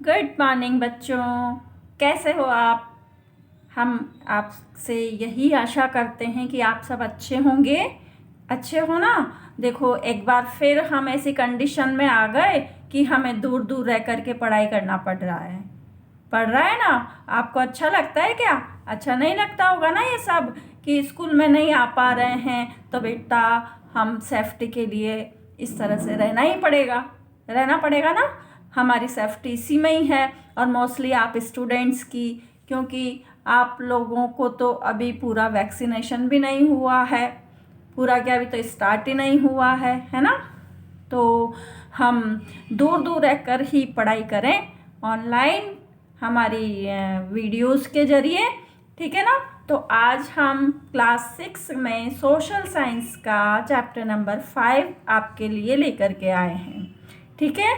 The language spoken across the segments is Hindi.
गुड मॉर्निंग बच्चों, कैसे हो आप। हम आपसे यही आशा करते हैं कि आप सब अच्छे होंगे। अच्छे हो ना। देखो, एक बार फिर हम ऐसी कंडीशन में आ गए कि हमें दूर दूर रह कर के पढ़ाई करना पड़ रहा है ना। आपको अच्छा लगता है क्या? अच्छा नहीं लगता होगा ना ये सब, कि स्कूल में नहीं आ पा रहे हैं। तो बेटा, हम सेफ्टी के लिए इस तरह से रहना पड़ेगा ना। हमारी सेफ्टी इसी में ही है, और मोस्टली आप स्टूडेंट्स की, क्योंकि आप लोगों को तो अभी पूरा वैक्सीनेशन भी नहीं हुआ है। पूरा क्या, अभी तो स्टार्ट ही नहीं हुआ है ना। तो हम दूर दूर रहकर ही पढ़ाई करें, ऑनलाइन, हमारी वीडियोस के जरिए। ठीक है ना। तो आज हम क्लास 6 में सोशल साइंस का चैप्टर नंबर 5 आपके लिए लेकर के आए हैं। ठीक है।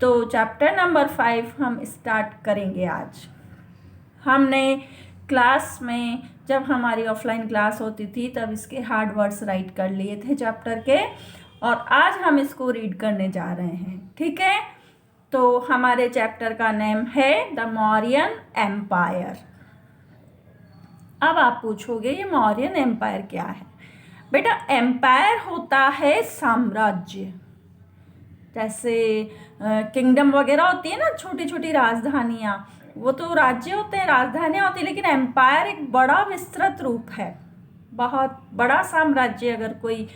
तो चैप्टर नंबर 5 हम स्टार्ट करेंगे आज। हमने क्लास में, जब हमारी ऑफलाइन क्लास होती थी, तब इसके हार्ड वर्ड्स राइट कर लिए थे चैप्टर के, और आज हम इसको रीड करने जा रहे हैं। ठीक है। तो हमारे चैप्टर का नेम है द मौर्यन एम्पायर। अब आप पूछोगे ये मौर्यन एम्पायर क्या है। बेटा, एम्पायर होता है साम्राज्य। जैसे किंगडम वगैरह होती है ना, छोटी छोटी राजधानियाँ, वो तो राज्य होते हैं, राजधानियाँ होती है। लेकिन एम्पायर एक बड़ा विस्तृत रूप है। बहुत बड़ा साम्राज्य अगर कोई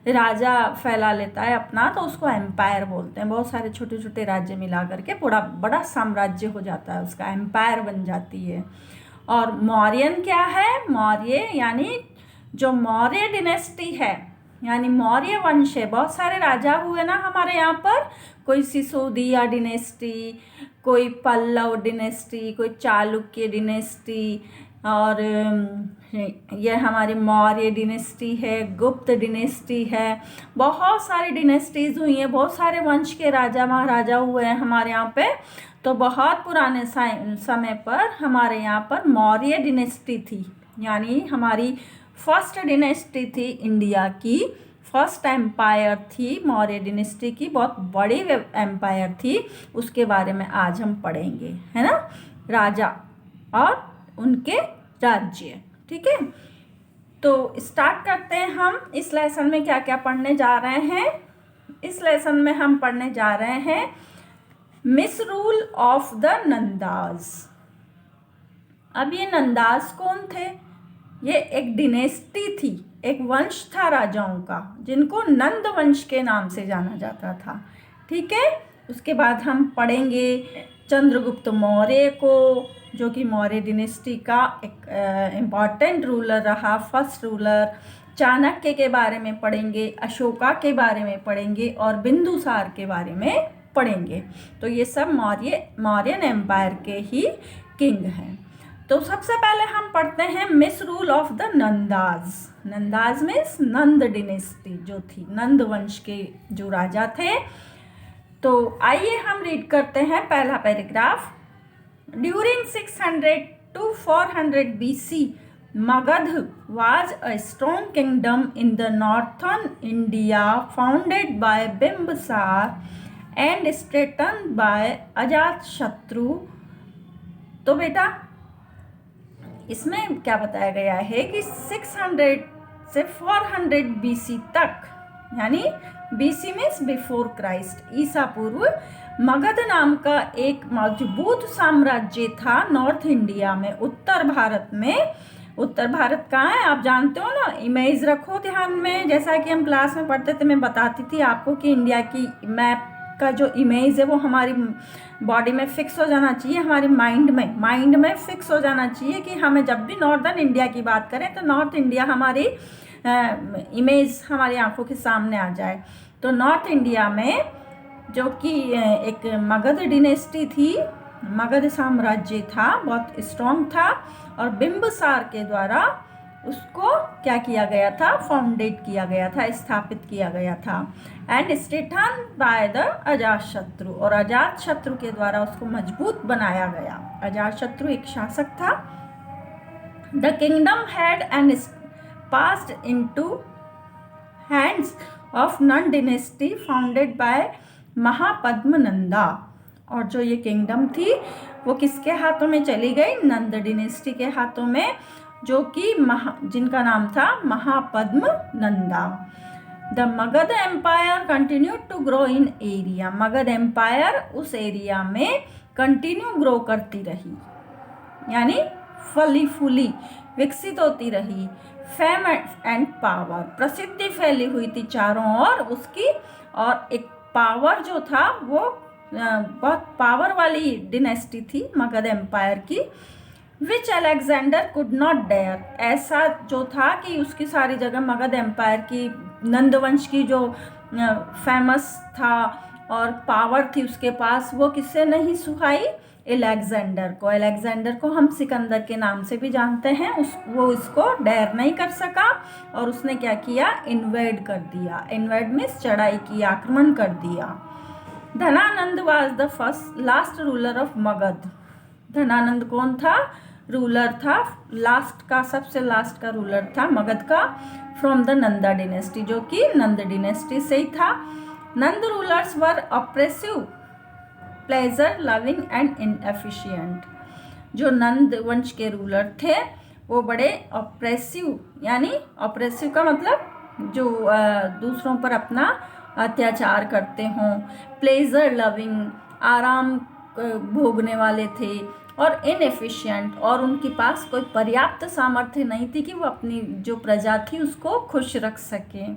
राजा फैला लेता है अपना, तो उसको एम्पायर बोलते हैं। बहुत सारे छोटे छोटे राज्य मिला करके बड़ा बड़ा साम्राज्य हो जाता है, उसका एम्पायर बन जाती है। और मौर्यन क्या है? मौर्य यानी जो मौर्य डिनेस्टी है, यानी मौर्य वंश है। बहुत सारे राजा हुए ना हमारे यहाँ पर, कोई सिसोदिया डिनेस्टी, कोई पल्लव डिनेस्टी, कोई चालुक्य डिनेस्टी, और यह हमारी मौर्य डिनेस्टी है, गुप्त डिनेस्टी है। बहुत सारी डिनेस्टीज हुई हैं, बहुत सारे वंश के राजा महाराजा हुए हैं हमारे यहाँ पे। तो बहुत पुराने समय पर हमारे यहाँ पर मौर्य डिनेस्टी थी, यानी हमारी फर्स्ट डिनेस्टी थी इंडिया की, फर्स्ट एम्पायर थी मौर्य डिनेस्टी की, बहुत बड़ी एम्पायर थी। उसके बारे में आज हम पढ़ेंगे, है ना। राजा और उनके राज्य। ठीक है। तो स्टार्ट करते हैं हम। इस लेसन में क्या क्या पढ़ने जा रहे हैं। इस लेसन में हम पढ़ने जा रहे हैं मिसरूल ऑफ द नंदाज। अब ये नंदाज कौन थे? ये एक डिनेस्टी थी, एक वंश था राजाओं का, जिनको नंद वंश के नाम से जाना जाता था। ठीक है। उसके बाद हम पढ़ेंगे चंद्रगुप्त मौर्य को, जो कि मौर्य डिनेस्टी का एक इम्पॉर्टेंट रूलर रहा, फर्स्ट रूलर। चाणक्य के बारे में पढ़ेंगे, अशोका के बारे में पढ़ेंगे, और बिंदुसार के बारे में पढ़ेंगे। तो ये सब मौर्यन एम्पायर के ही किंग हैं। तो सबसे पहले हम पढ़ते हैं misrule of the Nandas. Nandas means Nanda dynasty जो थी, नंद वंश के जो राजा थे। तो आइए हम रीड करते हैं पहला paragraph. During 600 to 400 BC, Magad was a strong kingdom in the northern India, founded by Bimbisar and strengthened by Ajatashatru। तो बेटा, इसमें क्या बताया गया है कि 600 से 400 BC तक, यानी BC मीन्स बिफोर क्राइस्ट, ईसा पूर्व, मगध नाम का एक मजबूत साम्राज्य था नॉर्थ इंडिया में, उत्तर भारत में। उत्तर भारत कहाँ है आप जानते हो ना। इमेज रखो ध्यान में, जैसा कि हम क्लास में पढ़ते थे, मैं बताती थी आपको कि इंडिया की मैप का जो इमेज है वो हमारी बॉडी में फिक्स हो जाना चाहिए, हमारी माइंड में फिक्स हो जाना चाहिए, कि हमें जब भी नॉर्दर्न इंडिया की बात करें तो नॉर्थ इंडिया हमारी इमेज हमारी आंखों के सामने आ जाए। तो नॉर्थ इंडिया में जो कि एक मगध डिनेस्टी थी, मगध साम्राज्य था, बहुत स्ट्रॉन्ग था, और बिंबिसार के द्वारा उसको क्या किया गया था? फाउंडेट किया गया था, स्थापित किया गया था। And strengthen by the Ajatashatru, और अजातशत्रु के द्वारा उसको मजबूत बनाया गया। अजातशत्रु एक शासक था। The kingdom had and passed into hands of Nanda dynasty founded by Mahapadmananda, और जो ये किंगडम थी वो किसके हाथों में चली गई? नंद डिनेस्टी के हाथों में, जो कि जिनका नाम था Mahapadma Nanda. The Magadha empire continued to grow in area. Magadha empire उस एरिया में कंटिन्यू ग्रो करती रही, यानी फली फूली विकसित होती रही। फेम एंड पावर, प्रसिद्धि फैली हुई थी चारों ओर उसकी, और एक पावर जो था वो बहुत पावर वाली डिनेस्टी थी मगध एम्पायर की। विच अलेक्जेंडर कुड नॉट डेयर, ऐसा जो था कि उसकी सारी जगह मगध एम्पायर की, नंदवंश की जो फेमस था और पावर थी उसके पास, वो किससे नहीं सुहाई? अलेक्जेंडर को। अलेक्जेंडर को हम सिकंदर के नाम से भी जानते हैं। वो इसको डेयर नहीं कर सका और उसने क्या किया? इन्वेड कर दिया। इन्वेड मीन्स चढ़ाई की, आक्रमण कर दिया। Dhanananda was the first last ruler of Magadh. Dhanananda कौन था? रूलर था, लास्ट का, सबसे लास्ट का रूलर था मगध का, फ्रॉम द नंदा डिनेस्टी, जो कि नंद डिनेस्टी से ही था। Nanda rulers were oppressive, pleasure loving and inefficient. जो नंद वंश के रूलर थे वो बड़े ऑप्रेसिव, यानी ऑप्रेसिव का मतलब जो दूसरों पर अपना अत्याचार करते हों, प्लेजर लविंग, आराम भोगने वाले थे, और इनएफिशिएंट, और उनके पास कोई पर्याप्त सामर्थ्य नहीं थी कि वो अपनी जो प्रजा थी उसको खुश रख सकें।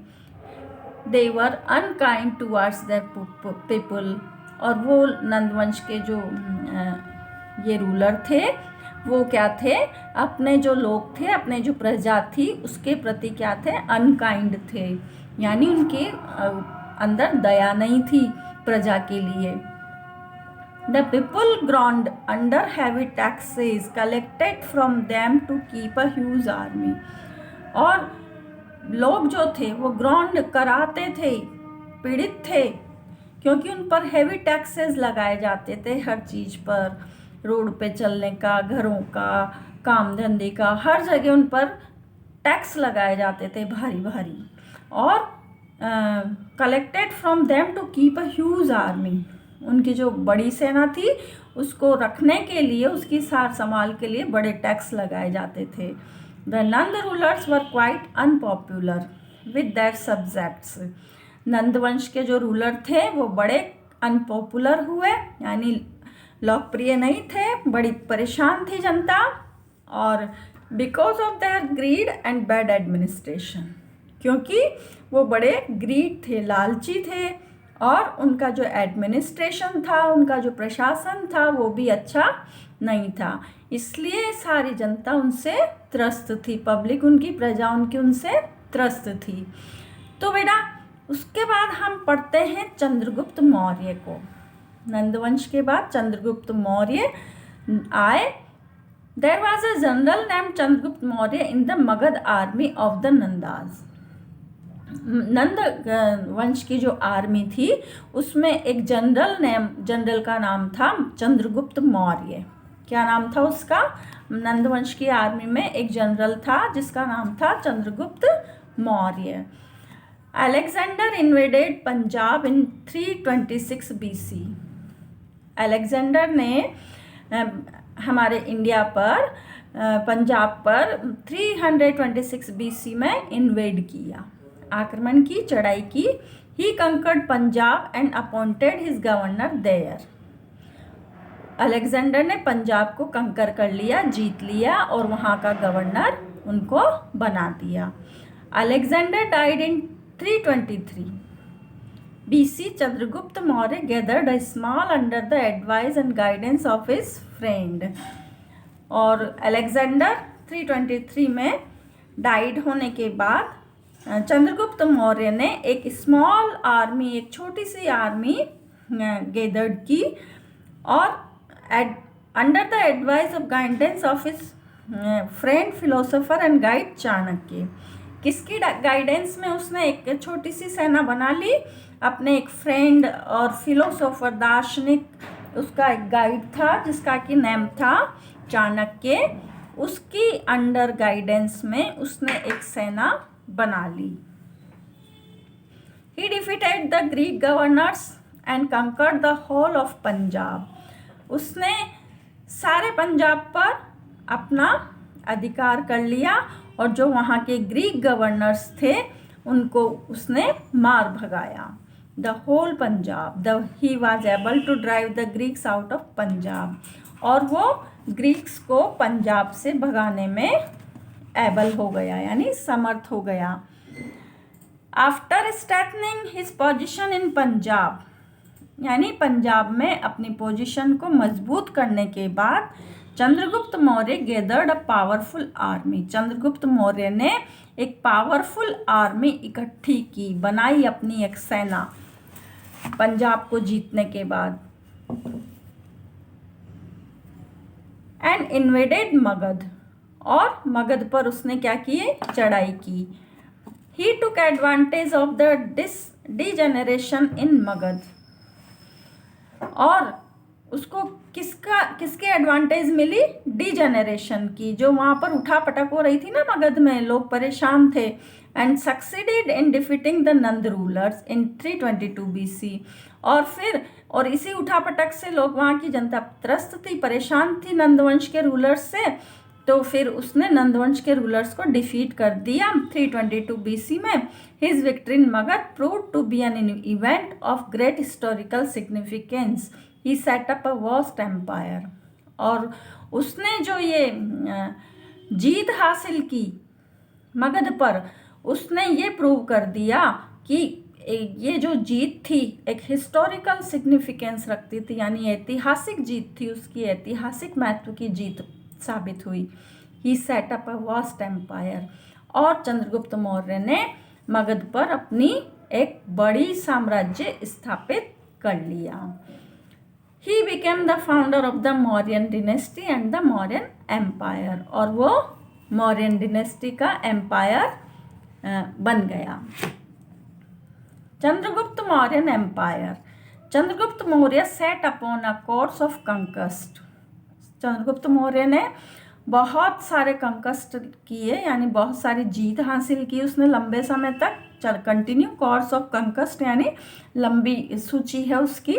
दे वर अनकाइंड टुवार्ड्स देयर पीपल, और वो नंदवंश के जो ये रूलर थे वो क्या थे? अपने जो लोग थे, अपने जो प्रजा थी उसके प्रति क्या थे? अनकाइंड थे, यानी उनके अंदर दया नहीं थी प्रजा के लिए। The people groaned under heavy taxes collected from them to keep a huge army. और लोग जो थे वो ग्राउंड कराते थे, पीड़ित थे, क्योंकि उन पर हैवी टैक्सेस लगाए जाते थे हर चीज़ पर, रोड पे चलने का, घरों का, काम धंधे का, हर जगह उन पर टैक्स लगाए जाते थे भारी भारी। और collected from them to keep a huge army, उनकी जो बड़ी सेना थी उसको रखने के लिए, उसकी सार संभाल के लिए बड़े टैक्स लगाए जाते थे। The Nanda rulers were quite unpopular with their subjects. Nandvansh के जो रूलर थे वो बड़े अनपॉपुलर हुए, यानी लोकप्रिय नहीं थे, बड़ी परेशान थी जनता, और because of their grid and bad administration, क्योंकि वो बड़े ग्रीड थे, लालची थे, और उनका जो एडमिनिस्ट्रेशन था, उनका जो प्रशासन था वो भी अच्छा नहीं था, इसलिए सारी जनता उनसे त्रस्त थी, पब्लिक उनकी, प्रजा उनकी उनसे त्रस्त थी। तो बेटा उसके बाद हम पढ़ते हैं चंद्रगुप्त मौर्य को। नंदवंश के बाद चंद्रगुप्त मौर्य आए। There was a general name Chandragupta Maurya in the Magadha army of the Nandas. Nanda वंश की जो आर्मी थी उसमें एक जनरल का नाम था चंद्रगुप्त मौर्य। क्या नाम था उसका? नंदवंश की आर्मी में एक जनरल था जिसका नाम था चंद्रगुप्त मौर्य। अलेक्जेंडर इन्वेडेड पंजाब इन 326 BC। अलेक्जेंडर ने हमारे इंडिया पर, पंजाब पर 326 BC में इन्वेड किया, आक्रमण की, चढ़ाई की। He conquered Punjab and appointed his governor there. Alexander ने पंजाब को कंकर कर लिया, जीत लिया, और वहाँ का गवर्नर उनको बना दिया। Alexander died in 323 BC। Chandragupta Maurya gathered a small under the advice and guidance of his friend। और अलेक्जेंडर 323 में डाइड होने के बाद चंद्रगुप्त मौर्य ने एक स्मॉल आर्मी, एक छोटी सी आर्मी गैदर्ड की, और under the advice of guidance of his friend philosopher and guide Chanakya. किसकी गाइडेंस में उसने एक छोटी सी सेना बना ली? अपने एक फ्रेंड और फिलोसोफर, दार्शनिक, उसका एक गाइड था जिसका कि नाम था चाणक्य, उसकी अंडर गाइडेंस में उसने एक सेना बना ली। He defeated the Greek governors and conquered the whole of Punjab. उसने सारे पंजाब पर अपना अधिकार कर लिया और जो वहाँ के ग्रीक गवर्नर्स थे उनको उसने मार भगाया। The whole Punjab, he was able to drive the Greeks out of Punjab, और वो ग्रीक्स को पंजाब से भगाने में एबल हो गया, यानी समर्थ हो गया। After strengthening his position in Punjab, यानी पंजाब में अपनी पोजीशन को मजबूत करने के बाद Chandragupta Maurya gathered a powerful army. Chandragupta Maurya ने एक पावरफुल आर्मी इकट्ठी की, बनाई अपनी एक सेना पंजाब को जीतने के बाद। एंड इन्वेडेड मगध, और मगध पर उसने क्या किए, चढ़ाई की। He took advantage of the degeneration in Magadha, और उसको किसके एडवांटेज मिली, डिजेनरेशन की, जो वहाँ पर उठा पटक हो रही थी ना मगध में, लोग परेशान थे। And succeeded in defeating the Nanda rulers in 322 BC, और इसी उठा पटक से लोग, वहाँ की जनता त्रस्त थी, परेशान थी नंदवंश के रूलर्स से, तो फिर उसने नंदवंश के रूलर्स को डिफीट कर दिया 322 BC में। His victory in Magadha proved to be an event of great historical significance. He set up a vast empire, और उसने जो ये जीत हासिल की मगध पर, उसने ये प्रूव कर दिया कि ये जो जीत थी एक हिस्टोरिकल सिग्निफिकेंस रखती थी, यानी ऐतिहासिक जीत थी, उसकी ऐतिहासिक महत्व की जीत साबित हुई। He set up a vast empire, और चंद्रगुप्त मौर्य ने मगध पर अपनी एक बड़ी साम्राज्य स्थापित कर लिया। He became the founder of the Mauryan dynasty and the Mauryan empire, और वो मौर्यन डिनेस्टी का एम्पायर बन गया। Chandragupta Mauryan empire, Chandragupta Maurya set upon a course of conquest. Chandragupta Maurya ने बहुत सारे कंक्वेस्ट किए, यानी बहुत सारी जीत हासिल की उसने लंबे समय तक, कंटिन्यू कोर्स ऑफ कंक्वेस्ट, यानी लंबी सूची है उसकी।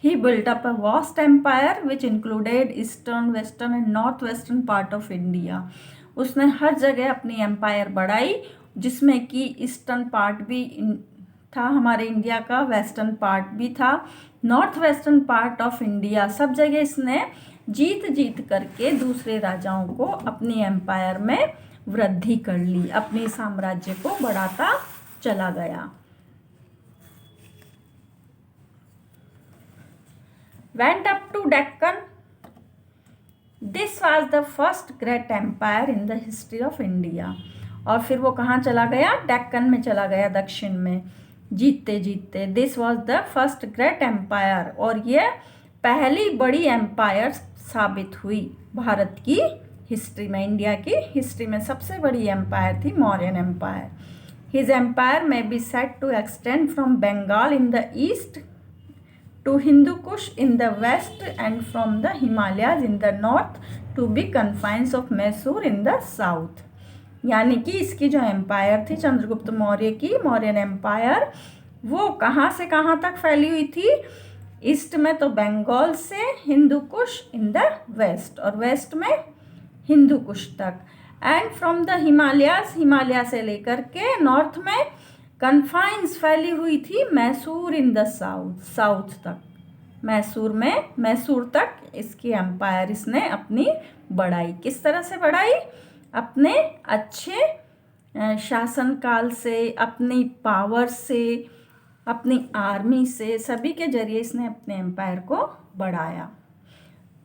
He built up a vast empire which included eastern, western and north western part of India. उसने हर जगह अपनी एम्पायर बढ़ाई, जिसमें कि ईस्टर्न पार्ट भी था हमारे इंडिया का, वेस्टर्न पार्ट भी था, north western part of India, सब जगह इसने जीत करके दूसरे राजाओं को अपनी एम्पायर में वृद्धि कर ली, अपने साम्राज्य को बढ़ाता चला गया। Went up to Deccan. This was the first great empire in the history of India. और फिर वो कहाँ चला गया, डेक्कन में चला गया, दक्षिण में, जीतते जीतते। This was the first great empire, और ये पहली बड़ी एम्पायर साबित हुई भारत की हिस्ट्री में, इंडिया की हिस्ट्री में सबसे बड़ी एम्पायर थी मौर्यन एम्पायर। हिज एम्पायर में be set to extend from Bengal in the east to Hindu Kush in the west and from the Himalayas in the north to be confines of Mysore in the south। यानी कि इसकी जो एम्पायर थी चंद्रगुप्त मौर्य की, मौर्यन एम्पायर, वो कहाँ से कहाँ तक फैली हुई थी, ईस्ट में तो बंगाल से Hindu Kush in the waste, और वेस्ट में हिंदू कुश तक, and from the Himalayas, Himalaya से लेकर के नॉर्थ में कन्फाइंस फैली हुई थी Mysore in the south, south तक, मैसूर तक इसकी एम्पायर इसने अपनी बढ़ाई। किस तरह से बढ़ाई, अपने अच्छे शासनकाल से, अपनी पावर से, अपनी आर्मी से, सभी के जरिए इसने अपने एम्पायर को बढ़ाया।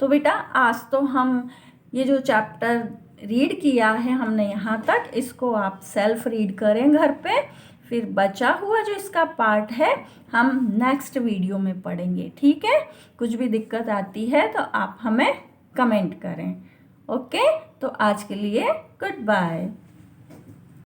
तो बेटा आज तो हम ये जो चैप्टर रीड किया है हमने यहाँ तक, इसको आप सेल्फ रीड करें घर पे, फिर बचा हुआ जो इसका पार्ट है हम नेक्स्ट वीडियो में पढ़ेंगे, ठीक है। कुछ भी दिक्कत आती है तो आप हमें कमेंट करें, ओके। तो आज के लिए गुड बाय।